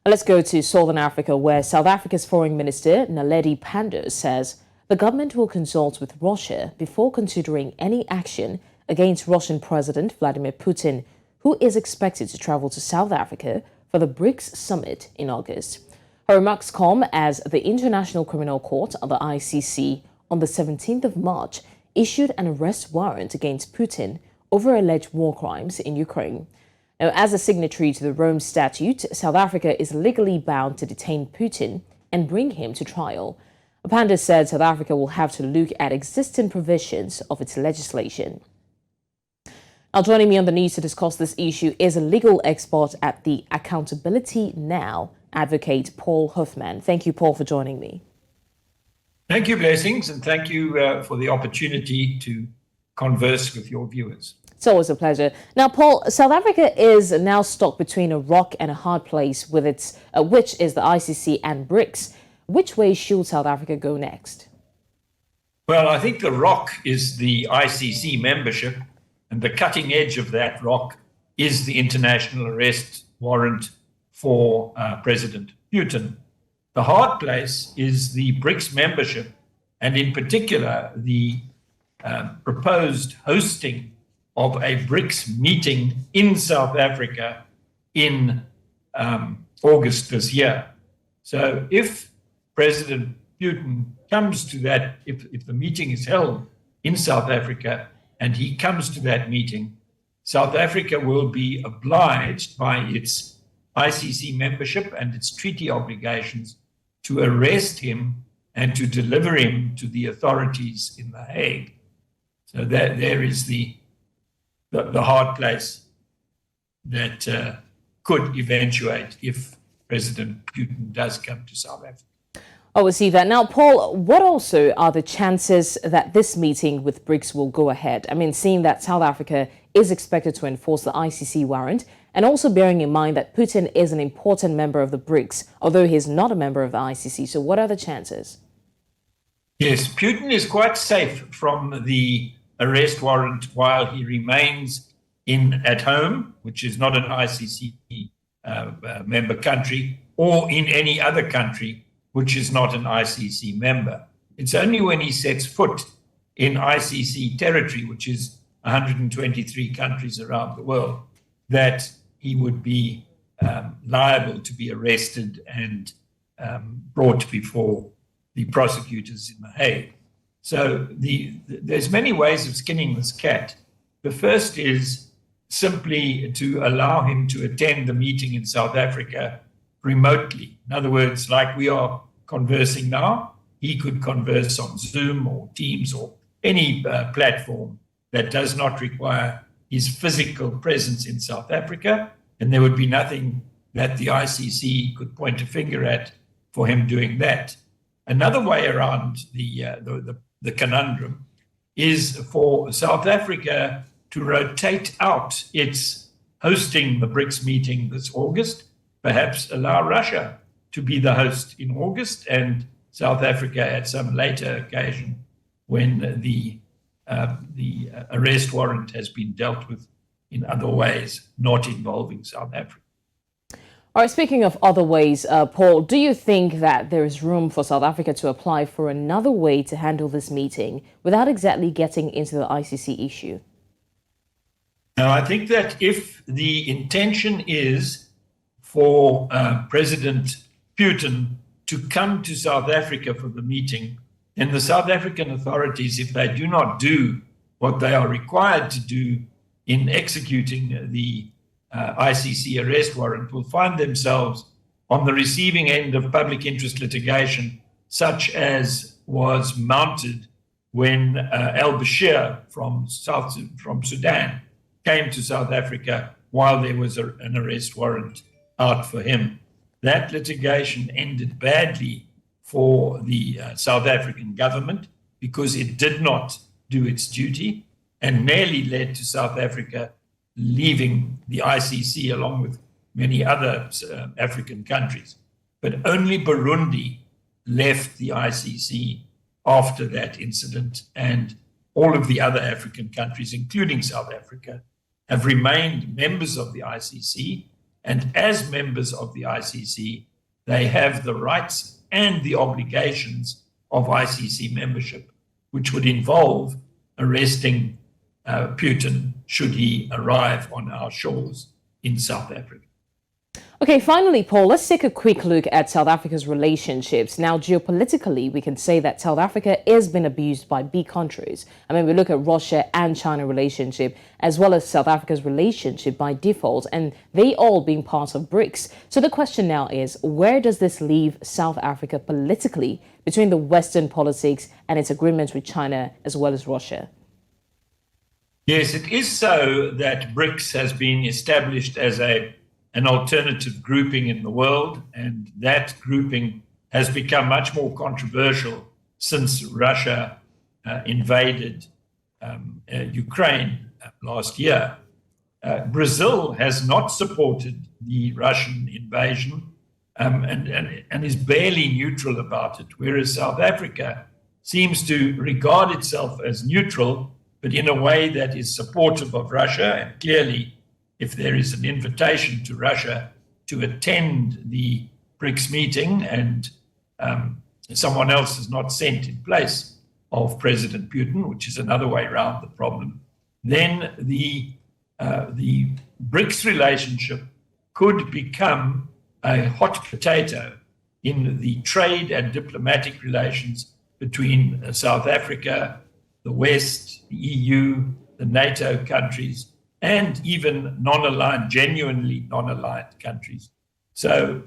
Let's go to Southern Africa, where South Africa's Foreign Minister Naledi Pandor says the government will consult with Russia before considering any action against Russian President Vladimir Putin, who is expected to travel to South Africa for the BRICS summit in August. Her remarks come as the International Criminal Court, the ICC, on the 17th of March issued an arrest warrant against Putin over alleged war crimes in Ukraine. Now, as a signatory to the Rome Statute, South Africa is legally bound to detain Putin and bring him to trial. Pandor said South Africa will have to look at existing provisions of its legislation. Now, joining me on the news to discuss this issue is a legal expert at the Accountability Now advocate, Paul Huffman. Thank you, Paul, for joining me. Thank you, Blessings, and thank you for the opportunity to converse with your viewers. It's always a pleasure. Now, Paul, South Africa is now stuck between a rock and a hard place with its, which is the ICC and BRICS. Which way should South Africa go next? Well, I think the rock is the ICC membership, and the cutting edge of that rock is the international arrest warrant for President Putin. The hard place is the BRICS membership, and in particular, the proposed hosting of a BRICS meeting in South Africa in August this year. So if President Putin comes to that, if the meeting is held in South Africa and he comes to that meeting, South Africa will be obliged by its ICC membership and its treaty obligations to arrest him and to deliver him to the authorities in The Hague. So that there is the hard place that could eventuate if President Putin does come to South Africa. Oh, we see that. Now, Paul, what also are the chances that this meeting with BRICS will go ahead? I mean, seeing that South Africa is expected to enforce the ICC warrant, and also bearing in mind that Putin is an important member of the BRICS, although he's not a member of the ICC. So what are the chances? Yes, Putin is quite safe from the arrest warrant while he remains at home, which is not an ICC member country, or in any other country which is not an ICC member. It's only when he sets foot in ICC territory, which is 123 countries around the world, that he would be liable to be arrested and brought before the prosecutors in The Hague. So there's many ways of skinning this cat. The first is simply to allow him to attend the meeting in South Africa remotely. In other words, like we are conversing now, he could converse on Zoom or Teams or any platform that does not require his physical presence in South Africa, and there would be nothing that the ICC could point a finger at for him doing that. Another way around the conundrum is for South Africa to rotate out its hosting the BRICS meeting this August, perhaps allow Russia to be the host in August and South Africa at some later occasion when the arrest warrant has been dealt with in other ways, not involving South Africa. All right, speaking of other ways, Paul, do you think that there is room for South Africa to apply for another way to handle this meeting without exactly getting into the ICC issue? Now, I think that if the intention is for President Putin to come to South Africa for the meeting, then the South African authorities, if they do not do what they are required to do in executing the ICC arrest warrant, will find themselves on the receiving end of public interest litigation, such as was mounted when al-Bashir from Sudan came to South Africa while there was an arrest warrant out for him. That litigation ended badly for the South African government because it did not do its duty and nearly led to South Africa leaving the ICC along with many other African countries. But only Burundi left the ICC after that incident, and all of the other African countries, including South Africa, have remained members of the ICC And as members of the ICC, they have the rights and the obligations of ICC membership, which would involve arresting Putin should he arrive on our shores in South Africa. Okay, finally, Paul, let's take a quick look at South Africa's relationships. Now, geopolitically, we can say that South Africa has been abused by big countries. I mean, we look at Russia and China relationship, as well as South Africa's relationship by default, and they all being part of BRICS. So the question now is, where does this leave South Africa politically between the Western politics and its agreements with China as well as Russia? Yes, it is so that BRICS has been established as an alternative grouping in the world, and that grouping has become much more controversial since Russia invaded Ukraine last year. Brazil has not supported the Russian invasion and is barely neutral about it, whereas South Africa seems to regard itself as neutral, but in a way that is supportive of Russia. And clearly, if there is an invitation to Russia to attend the BRICS meeting and someone else is not sent in place of President Putin, which is another way around the problem, then the BRICS relationship could become a hot potato in the trade and diplomatic relations between South Africa, the West, the EU, the NATO countries, and even non-aligned, genuinely non-aligned countries. So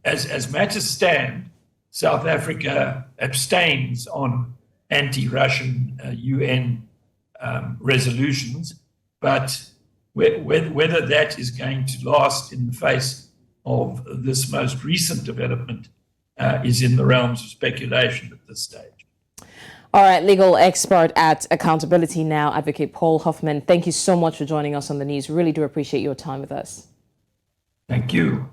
as matters stand, South Africa abstains on anti-Russian UN resolutions, but whether that is going to last in the face of this most recent development is in the realms of speculation at this stage. All right, legal expert at Accountability Now, Advocate Paul Hoffman, thank you so much for joining us on the news. Really do appreciate your time with us. Thank you.